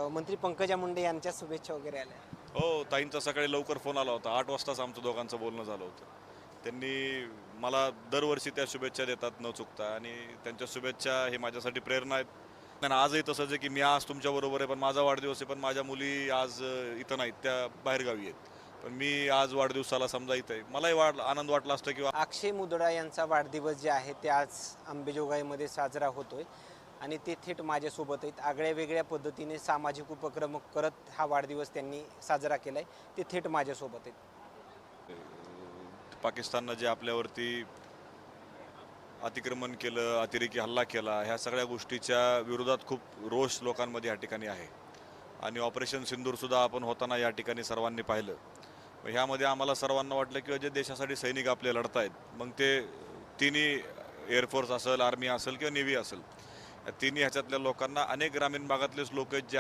मंत्री पंकजा मुंडे यांच्या शुभेच्छा वगैरे आल्या. हो, ताईंचा सकाळी लवकर फोन आला होता. 8 वाजताच आमचं दोघांचं बोलणं झालं होतं. त्यांनी मला दरवर्षी त्या शुभेच्छा देतात न चुकता आणि त्यांच्या शुभेच्छा हे माझ्यासाठी प्रेरणा आहेत. आणि आजही तसंच आहे की मी आज तुमच्याबरोबर आहे, पण माझा वाढदिवस आहे, पण माझ्या मुली आज इथं नाहीत, त्या बाहेरगावी आहेत. पण मी आज वाढदिवसाला समजा इथं आहे. मलाही आनंद वाटला असता किंवा अक्षय मुदडा यांचा वाढदिवस जे आहे ते आज अंबेजोगाईमध्ये साजरा होतोय आणि ते थेट माझ्यासोबत आहेत. आगळ्या वेगळ्या पद्धतीने सामाजिक उपक्रम करत हा वाढदिवस त्यांनी साजरा केला आहे. ते थेट माझ्यासोबत आहेत. पाकिस्ताननं जे आपल्यावरती अतिक्रमण केलं, अतिरेकी हल्ला केला, ह्या सगळ्या गोष्टीच्या विरोधात खूप रोष लोकांमध्ये या ठिकाणी आहे. आणि ऑपरेशन सिंदूरसुद्धा आपण होताना या ठिकाणी सर्वांनी पाहिलं. ह्यामध्ये आम्हाला सर्वांना वाटलं की जे देशासाठी सैनिक आपले लढत आहेत, मग ते तिन्ही एअरफोर्स असेल, आर्मी असेल किंवा नेव्ही असेल, या तिन्ही ह्याच्यातल्या लोकांना अनेक ग्रामीण भागातलेच लोक आहेत जे